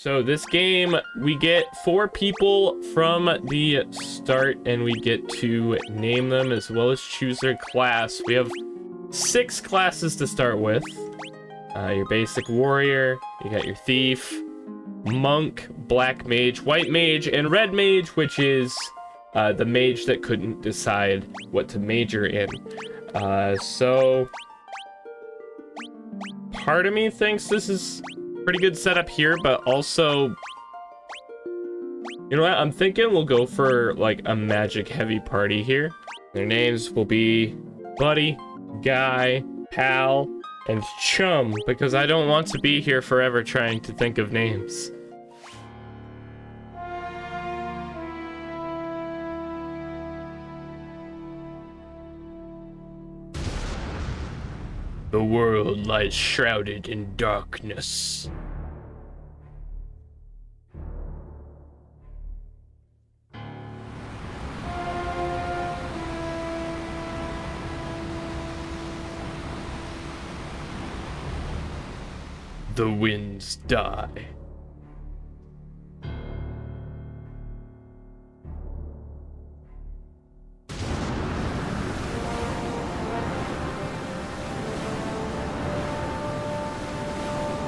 So this game, we get 4 people from the start, and we get to name them as well as choose their class. We have 6 classes to start with. Your basic warrior, you got your thief, monk, black mage, white mage, and red mage, which is the mage that couldn't decide what to major in. So part of me thinks this is pretty good setup here, but also, you know what? I'm thinking we'll go for like a magic heavy party here. Their names will be Buddy, Guy, Pal, and Chum, because I don't want to be here forever trying to think of names. The world lies shrouded in darkness. The winds die.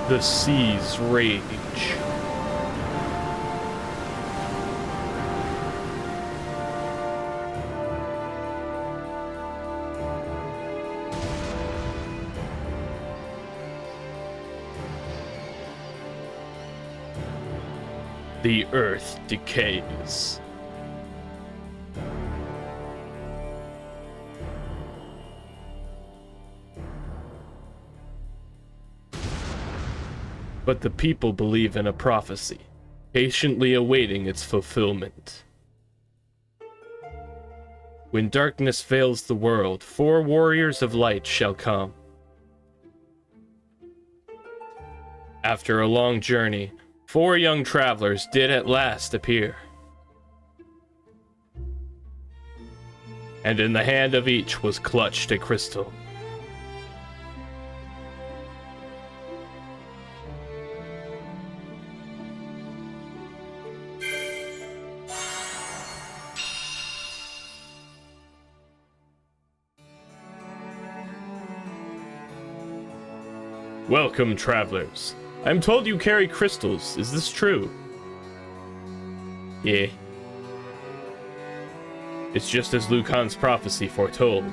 The seas rage. The earth decays. But the people believe in a prophecy, patiently awaiting its fulfillment. When darkness veils the world, 4 warriors of light shall come. After a long journey, 4 young travelers did at last appear. And in the hand of each was clutched a crystal. Welcome, travelers. I'm told you carry crystals. Is this true? Yeah. It's just as Lucan's prophecy foretold.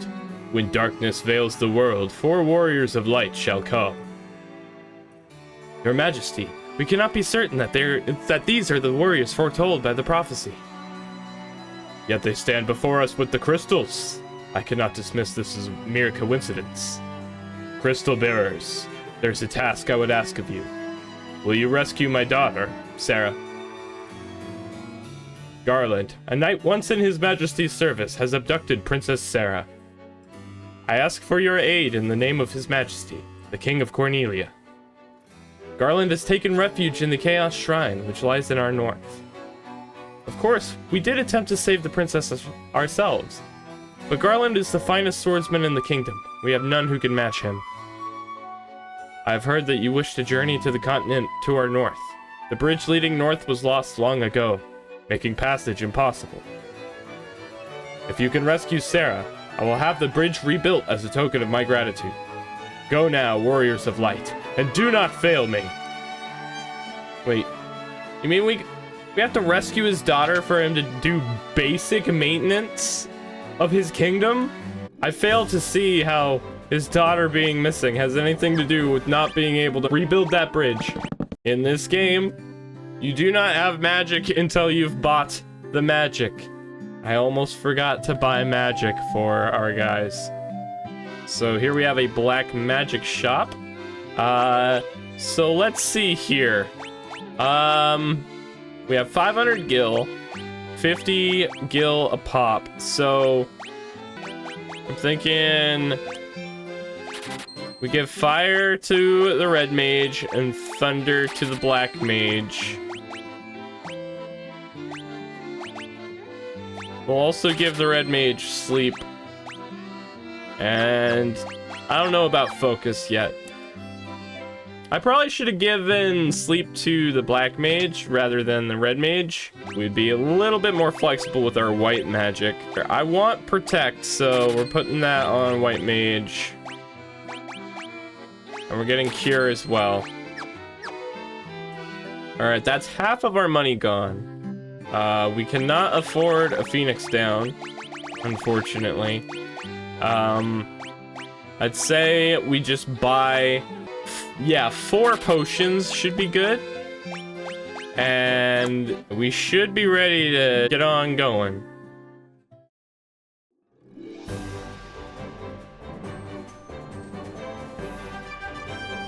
When darkness veils the world, 4 warriors of light shall come. Your Majesty, we cannot be certain that these are the warriors foretold by the prophecy. Yet they stand before us with the crystals. I cannot dismiss this as mere coincidence. Crystal bearers, there's a task I would ask of you. Will you rescue my daughter, Sarah? Garland, a knight once in His Majesty's service, has abducted Princess Sarah. I ask for your aid in the name of His Majesty, the King of Cornelia. Garland has taken refuge in the Chaos Shrine, which lies in our north. Of course, we did attempt to save the princess ourselves, but Garland is the finest swordsman in the kingdom. We have none who can match him. I have heard that you wish to journey to the continent to our north. The bridge leading north was lost long ago, making passage impossible. If you can rescue Sarah, I will have the bridge rebuilt as a token of my gratitude. Go now, warriors of light, and do not fail me. Wait, you mean we have to rescue his daughter for him to do basic maintenance of his kingdom? I fail to see how his daughter being missing has anything to do with not being able to rebuild that bridge. In this game, you do not have magic until you've bought the magic. I almost forgot to buy magic for our guys. So here we have a black magic shop. So let's see here. We have 500 gil, 50 gil a pop. So I'm thinking we give fire to the red mage and thunder to the black mage. We'll also give the red mage sleep. And I don't know about focus yet. I probably should have given sleep to the black mage rather than the red mage. We'd be a little bit more flexible with our white magic. I want protect, so we're putting that on white mage. And we're getting cure as well. All right, that's half of our money gone. We cannot afford a Phoenix down, unfortunately. I'd say we just buy, yeah, 4 potions should be good. And we should be ready to get on going.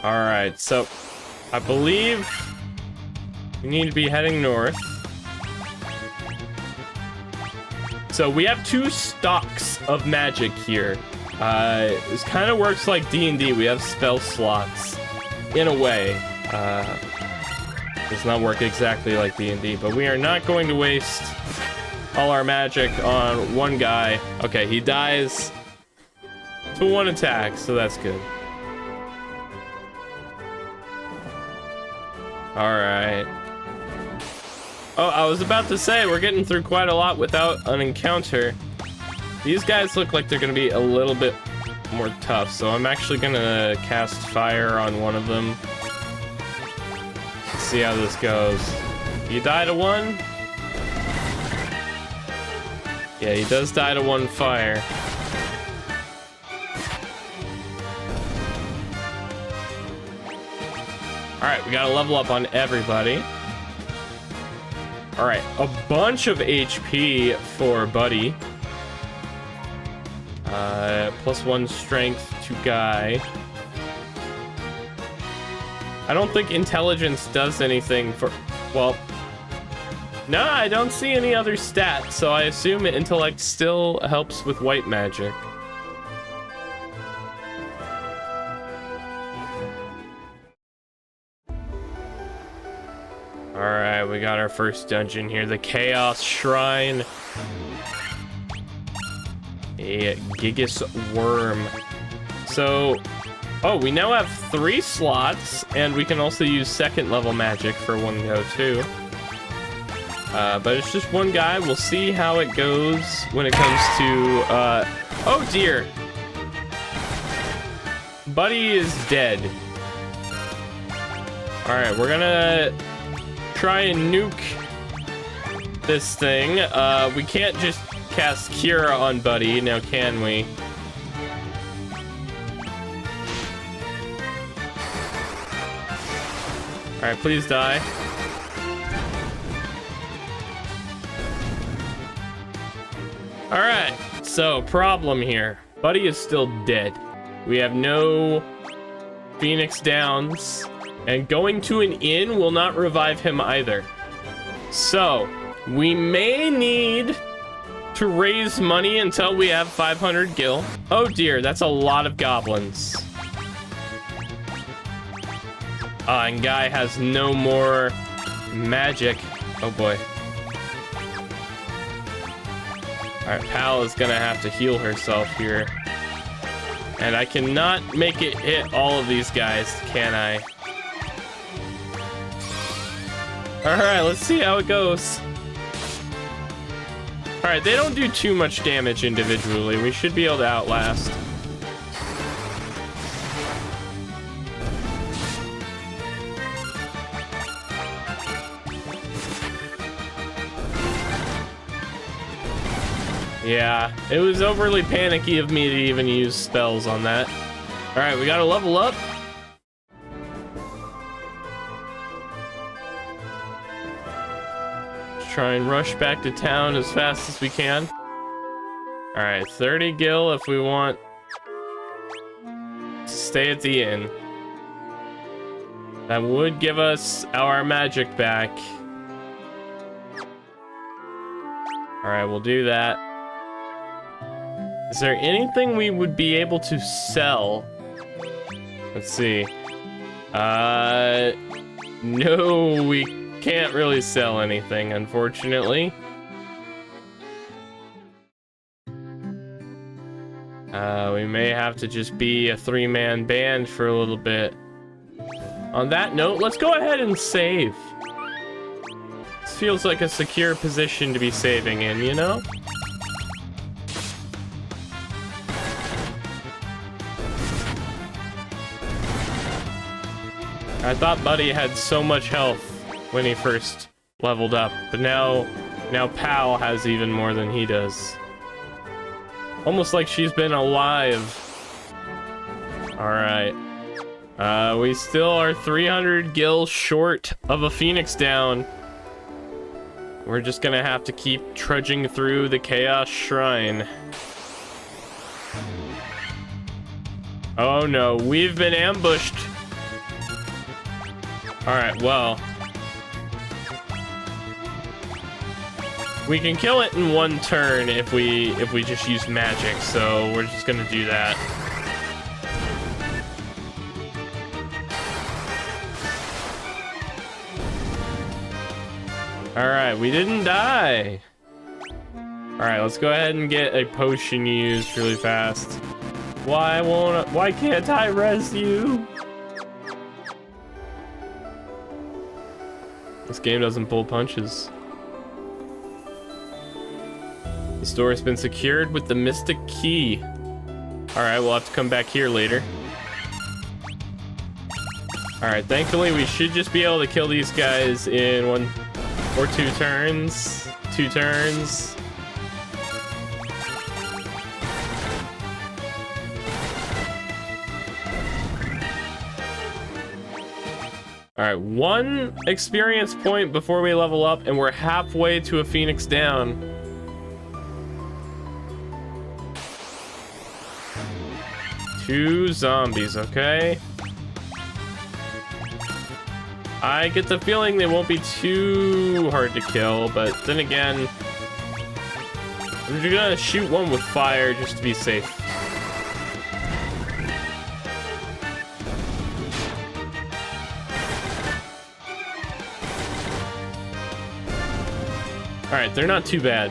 All right, so I believe we need to be heading north. So we have 2 stocks of magic here. This kind of works like D&D. We have spell slots, in a way. Does not work exactly like D&D, but we are not going to waste all our magic on one guy. Okay, he dies to 1 attack, so that's good. All right. Oh, I was about to say, we're getting through quite a lot without an encounter. These guys look like they're going to be a little bit more tough, so I'm actually going to cast fire on one of them. Let's see how this goes. You die to 1? Yeah, he does die to 1 fire. Alright, we gotta level up on everybody. Alright, a bunch of HP for Buddy. +1 strength to Guy. I don't think intelligence does anything for... Well... No, I don't see any other stats, so I assume intellect still helps with white magic. Alright, we got our first dungeon here, the Chaos Shrine. A Gigas Worm. So, oh, we now have 3 slots, and we can also use 2nd level magic for 1 go too. But it's just 1 guy. We'll see how it goes when it comes to, oh dear. Buddy is dead. Alright, we're gonna try and nuke this thing. We can't just cast Cure on Buddy, now can we? Alright, please die. Alright, so problem here. Buddy is still dead. We have no Phoenix Downs, and going to an inn will not revive him either. So, we may need to raise money until we have 500 gil. Oh dear, that's a lot of goblins. And Guy has no more magic. Oh boy. Alright, Pal is gonna have to heal herself here. And I cannot make it hit all of these guys, can I? Alright, let's see how it goes. Alright, they don't do too much damage individually. We should be able to outlast. Yeah, it was overly panicky of me to even use spells on that. Alright, we gotta level up. Let's try and rush back to town as fast as we can. Alright, 30 gil if we want to stay at the inn. That would give us our magic back. Alright, we'll do that. Is there anything we would be able to sell? Let's see. No, we can't really sell anything, unfortunately. We may have to just be a 3-man band for a little bit. On that note, let's go ahead and save. This feels like a secure position to be saving in, you know? I thought Buddy had so much health when he first leveled up, but now Pal has even more than he does. Almost like she's been alive. Alright. We still are 300 gil short of a Phoenix down. We're just gonna have to keep trudging through the Chaos Shrine. Oh no, we've been ambushed. Alright, well. We can kill it in one turn if we just use magic, so we're just gonna do that. Alright, we didn't die. Alright, let's go ahead and get a potion used really fast. Why can't I res you? This game doesn't pull punches. The store has been secured with the mystic key. Alright, we'll have to come back here later. Alright, thankfully we should just be able to kill these guys in 1 or 2 turns. 2 turns. Alright, 1 experience point before we level up, and we're halfway to a Phoenix down. Two zombies, okay? I get the feeling they won't be too hard to kill, but then again, I'm just gonna shoot one with fire just to be safe. Alright, they're not too bad.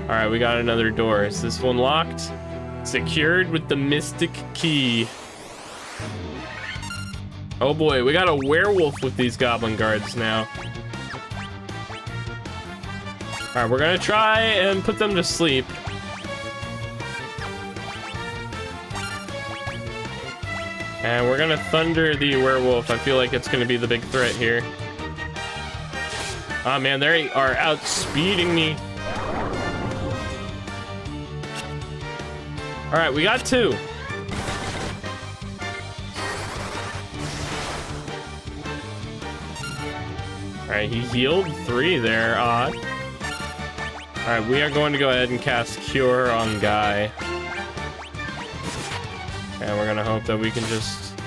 Alright, we got another door. Is this one locked? Secured with the mystic key. Oh boy, we got a werewolf with these goblin guards now. Alright, we're gonna try and put them to sleep. And we're gonna thunder the werewolf. I feel like it's gonna be the big threat here. Oh man, they are outspeeding me. Alright, we got 2. Alright, he healed 3 there, odd. Alright, we are going to go ahead and cast Cure on Guy. And we're gonna hope that we can just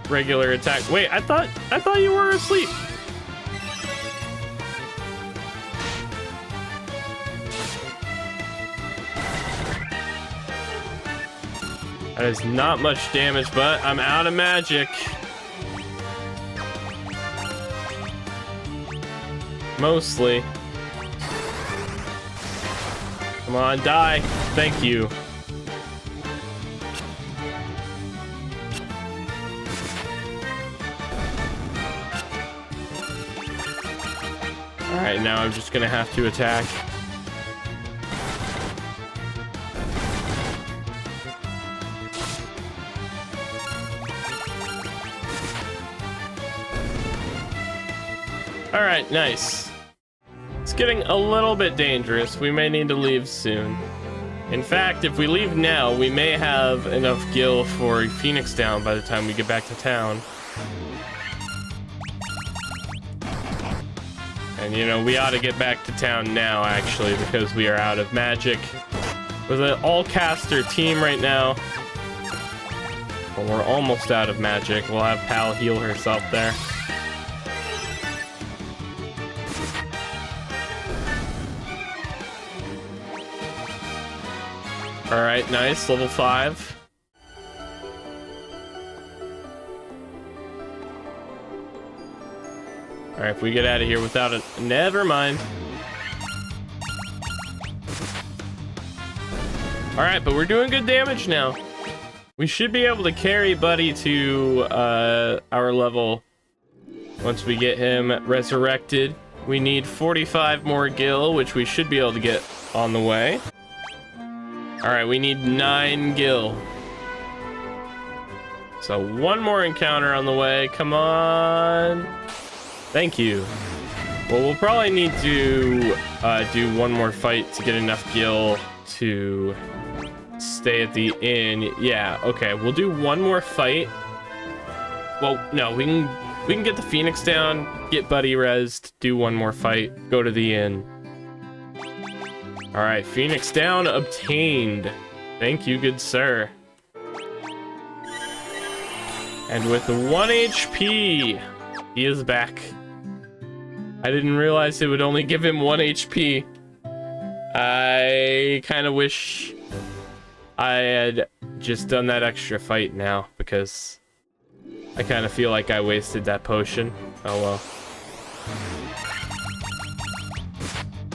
regular attack. Wait, I thought you were asleep. That is not much damage, but I'm out of magic. Mostly. Come on, die. Thank you. Alright, now I'm just gonna have to attack. Alright, nice. It's getting a little bit dangerous. We may need to leave soon. In fact, if we leave now, we may have enough gil for Phoenix down by the time we get back to town. And you know, we ought to get back to town now, actually, because we are out of magic. With an all-caster team right now. Well, we're almost out of magic. We'll have Pal heal herself there. Alright, nice. Level 5. Alright, if we get out of here without it... Never mind. Alright, but we're doing good damage now. We should be able to carry Buddy to our level once we get him resurrected. We need 45 more gil, which we should be able to get on the way. All right, we need 9 gil. So one more encounter on the way. Come on. Thank you. Well, we'll probably need to do one more fight to get enough gil to stay at the inn. Yeah, okay, we'll do one more fight. Well, no, we can get the Phoenix down, get Buddy rezzed, do one more fight, go to the inn. All right, Phoenix down obtained. Thank you, good sir. And with 1 HP, he is back. I didn't realize it would only give him 1 HP. I kind of wish I had just done that extra fight now, because I kind of feel like I wasted that potion. Oh well.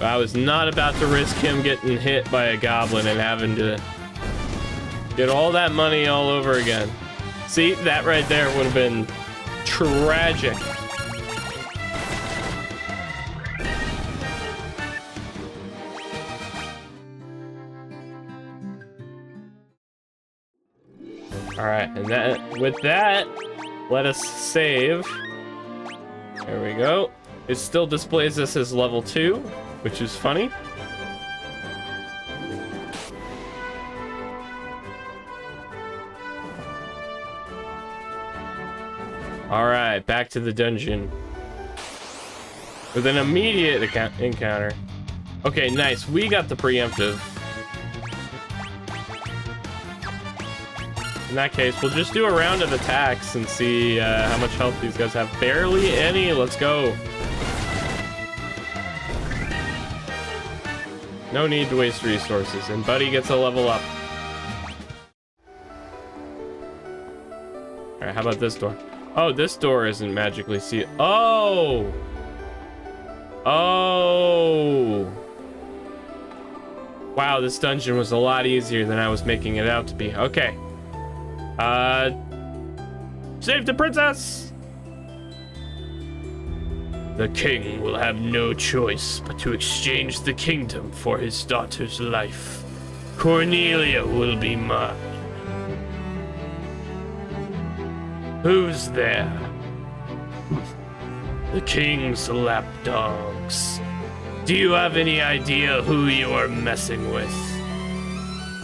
I was not about to risk him getting hit by a goblin and having to get all that money all over again. See, that right there would have been tragic. All right, and with that, let us save. There we go. It still displays us as level 2, which is funny. All right, back to the dungeon with an immediate encounter. Okay, nice. We got the preemptive. In that case, we'll just do a round of attacks and see how much health these guys have. Barely any. Let's go. No need to waste resources. And Buddy gets a level up. All right, how about this door? Oh, this door isn't magically sealed. Oh! Oh! Wow, this dungeon was a lot easier than I was making it out to be. Okay. Save the princess! The king will have no choice but to exchange the kingdom for his daughter's life. Cornelia will be mine. Who's there? The king's lapdogs. Do you have any idea who you're messing with?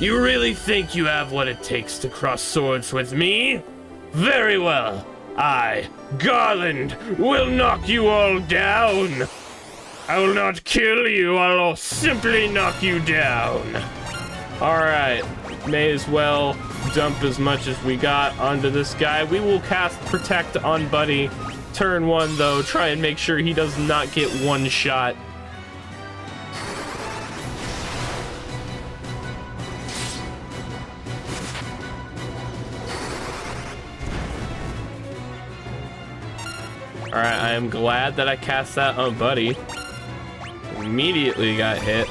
You really think you have what it takes to cross swords with me? Very well. I, Garland, will knock you all down. I will not kill you, I'll simply knock you down. Alright, may as well dump as much as we got onto this guy. We will cast Protect on Buddy. Turn 1, though, try and make sure he does not get one shot. Alright, I am glad that I cast that on Buddy. Immediately got hit.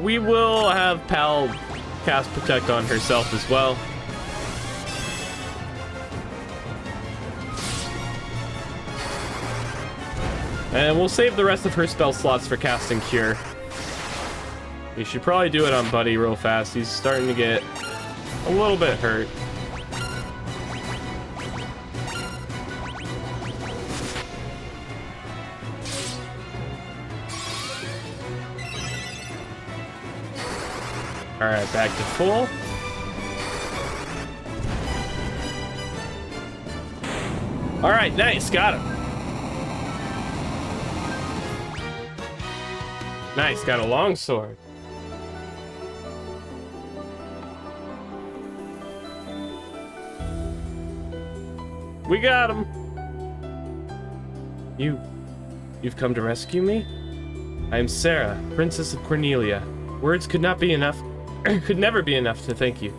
We will have Pal cast Protect on herself as well. And we'll save the rest of her spell slots for casting Cure. We should probably do it on Buddy real fast. He's starting to get a little bit hurt. All right, back to full. All right, nice, got him. Nice, got a long sword. We got him. You've come to rescue me? I am Sarah, Princess of Cornelia. Words could not be enough, could never be enough to thank you.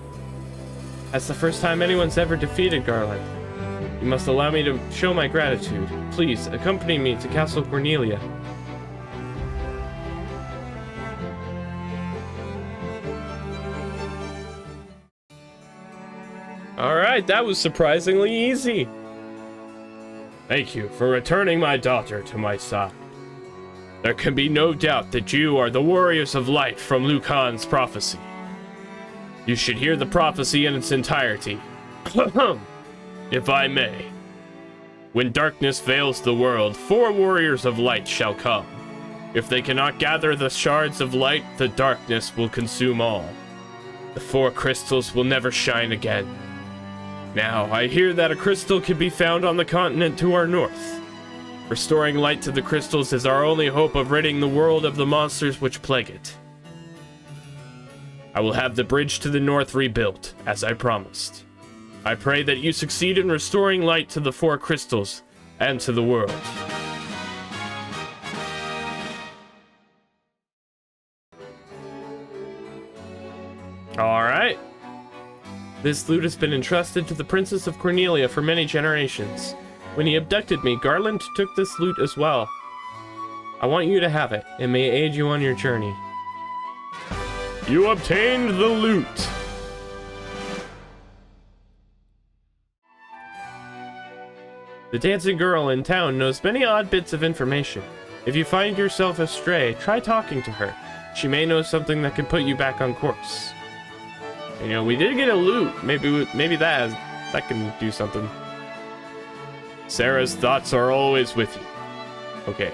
That's the first time anyone's ever defeated Garland. You must allow me to show my gratitude. Please, accompany me to Castle Cornelia. Alright, that was surprisingly easy. Thank you for returning my daughter to my side. There can be no doubt that you are the warriors of light from Lucan's prophecy. You should hear the prophecy in its entirety. If I may. When darkness veils the world, 4 warriors of light shall come. If they cannot gather the shards of light, the darkness will consume all. The 4 crystals will never shine again. Now, I hear that a crystal can be found on the continent to our north. Restoring light to the crystals is our only hope of ridding the world of the monsters which plague it. I will have the bridge to the north rebuilt, as I promised. I pray that you succeed in restoring light to the 4 crystals and to the world. Alright. This lute has been entrusted to the Princess of Cornelia for many generations. When he abducted me, Garland took this lute as well. I want you to have it. It may aid you on your journey. You obtained the lute. The dancing girl in town knows many odd bits of information. If you find yourself astray, try talking to her. She may know something that can put you back on course. You know, we did get a lute. Maybe that can do something. Sarah's thoughts are always with you. Okay,